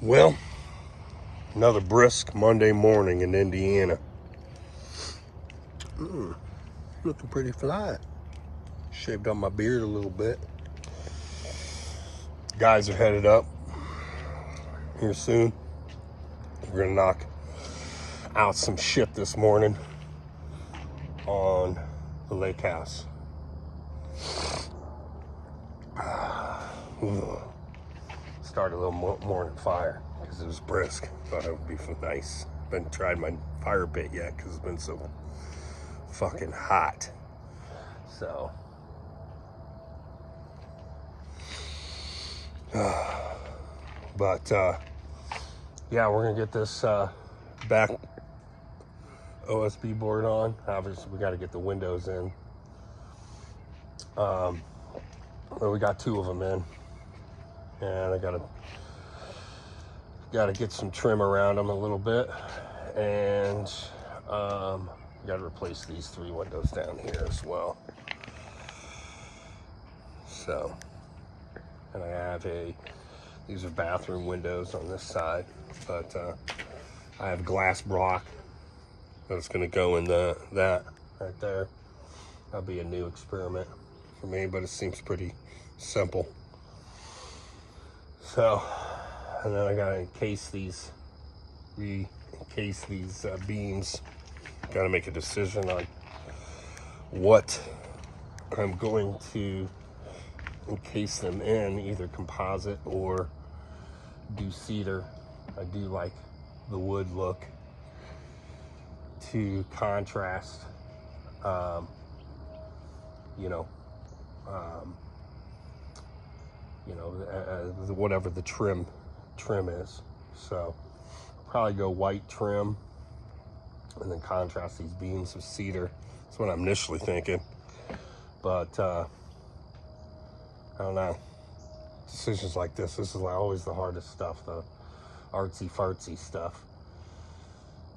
Well, another brisk Monday morning in Indiana. Looking pretty fly. Shaved up my beard a little bit. Guys are headed up here soon. We're gonna knock out some shit this morning on the lake house. Started a little morning fire because it was brisk. Thought it would be nice. Haven't tried my fire pit yet because it's been so fucking hot. So, but yeah, we're gonna get this back OSB board on. Obviously, we got to get the windows in. Well, we got two of them in, and I gotta get some trim around them a little bit, and got to replace these three windows down here as well. So, and I have these are bathroom windows on this side, but I have glass block that's going to go in that right there. That'll be a new experiment for me, but it seems pretty simple. So, and then I got to encase these beams. Got to make a decision on what I'm going to encase them in, either composite or do cedar. I do like the wood look to contrast, whatever the trim is. So I'll probably go white trim and then contrast these beams with cedar. That's what I'm initially thinking. But I don't know. Decisions like this is always the hardest stuff, the artsy-fartsy stuff.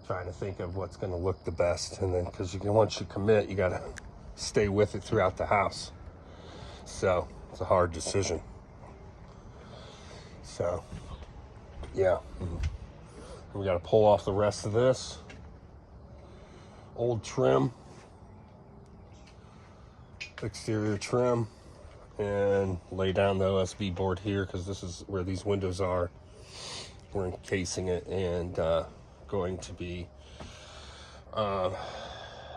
Trying to think of what's going to look the best, and then because once you commit, you got to stay with it throughout the house. So it's a hard decision. So yeah, we got to pull off the rest of this old trim, exterior trim, and lay down the OSB board here because this is where these windows are. We're encasing it and going to be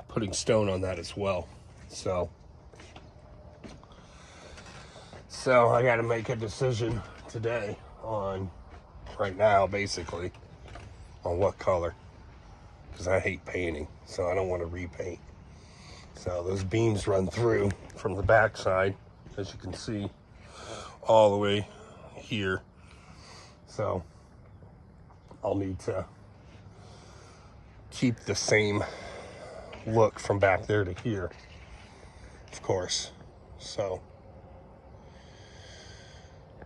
putting stone on that as well. So I got to make a decision today right now basically on what color, because I hate painting, so I don't want to repaint. So those beams run through from the back side, as you can see, all the way here. So I'll need to keep the same look from back there to here, of course. So,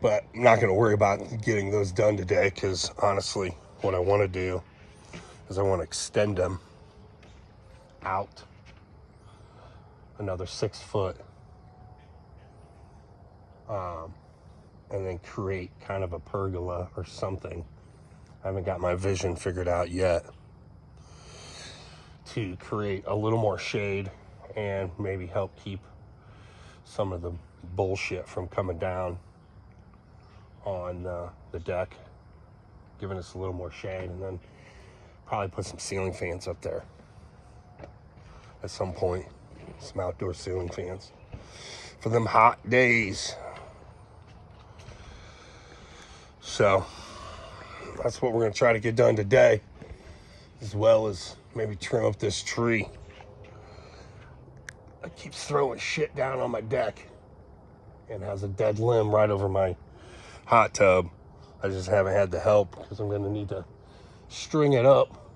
but I'm not going to worry about getting those done today, because honestly, what I want to do is I want to extend them out another 6 foot, and then create kind of a pergola or something. I haven't got my vision figured out yet, to create a little more shade and maybe help keep some of the bullshit from coming down on the deck, giving us a little more shade, and then probably put some ceiling fans up there at some point, some outdoor ceiling fans for them hot days. So that's what we're going to try to get done today, as well as maybe trim up this tree. It keeps throwing shit down on my deck and has a dead limb right over my hot tub. I just haven't had the help because I'm going to need to string it up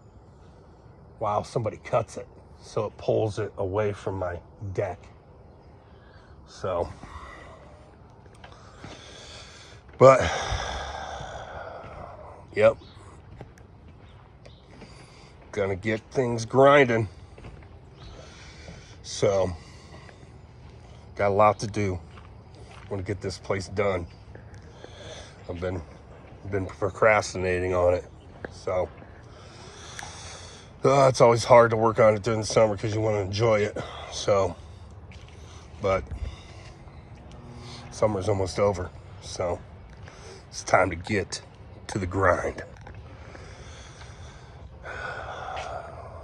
while somebody cuts it, so it pulls it away from my deck. So, but yep, gonna get things grinding. So got a lot to do. Want to get this place done. I've been been procrastinating on it. So it's always hard to work on it during the summer because you want to enjoy it. So, but summer's almost over, so it's time to get to the grind.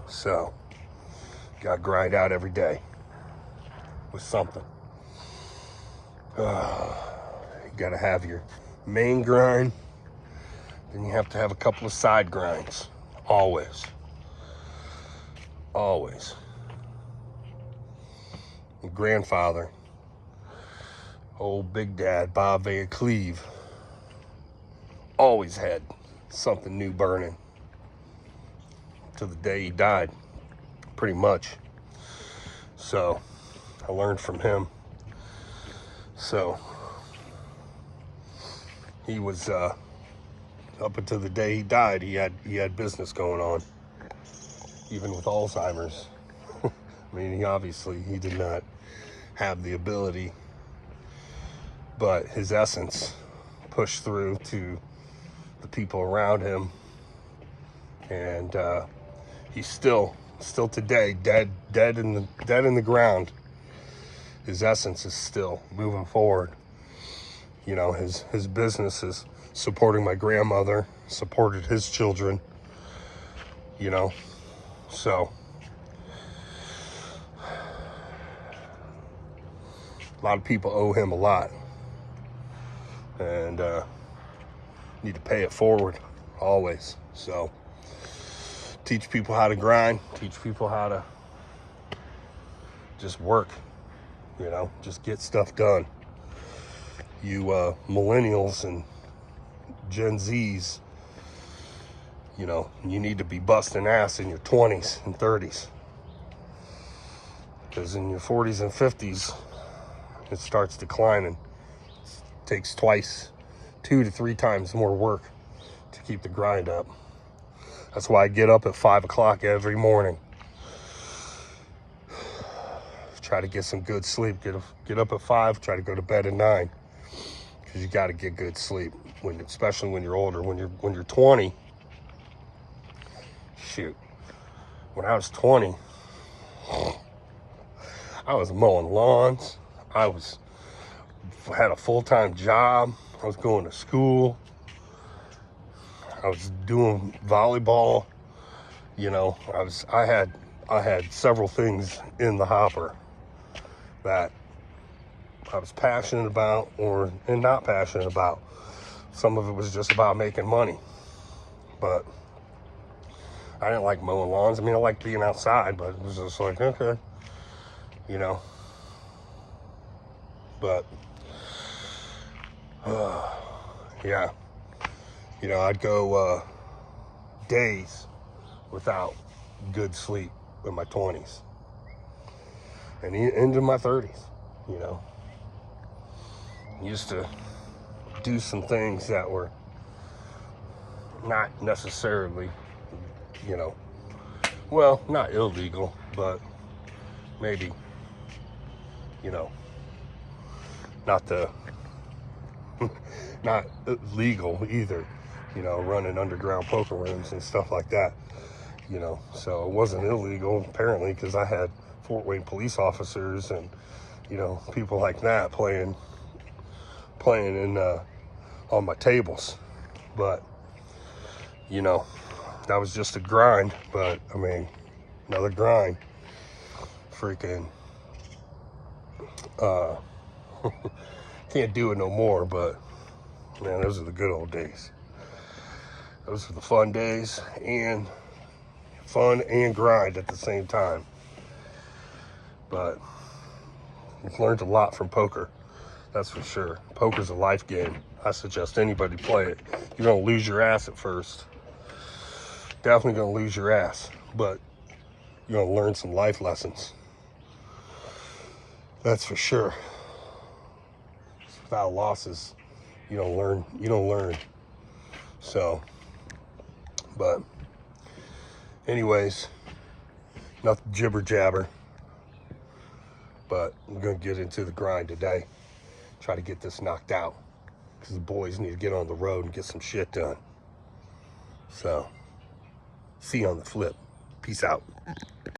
So, gotta grind out every day with something. You gotta have your main grind, then you have to have a couple of side grinds. Always. Always. My grandfather, old Big Dad, Bob Van Cleve, always had something new burning till the day he died, pretty much. So I learned from him. So he was up until the day he died, he had business going on, even with Alzheimer's. I mean, he did not have the ability, but his essence pushed through to the people around him, and he's still today dead in the ground. His essence is still moving forward. You know, his business is supporting my grandmother, supported his children, you know. So a lot of people owe him a lot, and need to pay it forward always. So teach people how to grind, teach people how to just work, you know, just get stuff done. You millennials and Gen Zs, you know, you need to be busting ass in your 20s and 30s, because in your 40s and 50s it starts declining. It takes 2 to 3 times more work to keep the grind up. That's why I get up at 5 o'clock every morning. Try to get some good sleep. Get up at 5, try to go to bed at 9. Because you got to get good sleep, especially when you're older. When you're 20, shoot. When I was 20, I was mowing lawns. I had a full-time job. I was going to school. I was doing volleyball. You know, I had several things in the hopper that I was passionate about and not passionate about. Some of it was just about making money. But I didn't like mowing lawns. I mean, I liked being outside, but it was just like, okay, you know. But yeah, you know, I'd go days without good sleep in my 20s and into my 30s, you know. Used to do some things that were not necessarily, you know, well, not illegal, but maybe, you know, not legal either, you know, running underground poker rooms and stuff like that, you know. So it wasn't illegal apparently, because I had Fort Wayne police officers and, you know, people like that playing in on my tables. But, you know, that was just a grind. But I mean, another grind, freaking can't do it no more. But man, those are the good old days. Those are the fun days, and fun and grind at the same time. But I've learned a lot from poker, that's for sure. Poker's a life game. I suggest anybody play it. You're gonna lose your ass at first. Definitely gonna lose your ass, but you're gonna learn some life lessons. That's for sure. Without losses, you don't learn. So, but anyways, nothing jibber jabber, but I'm gonna get into the grind today. Try to get this knocked out. because the boys need to get on the road and get some shit done. So, see you on the flip. Peace out.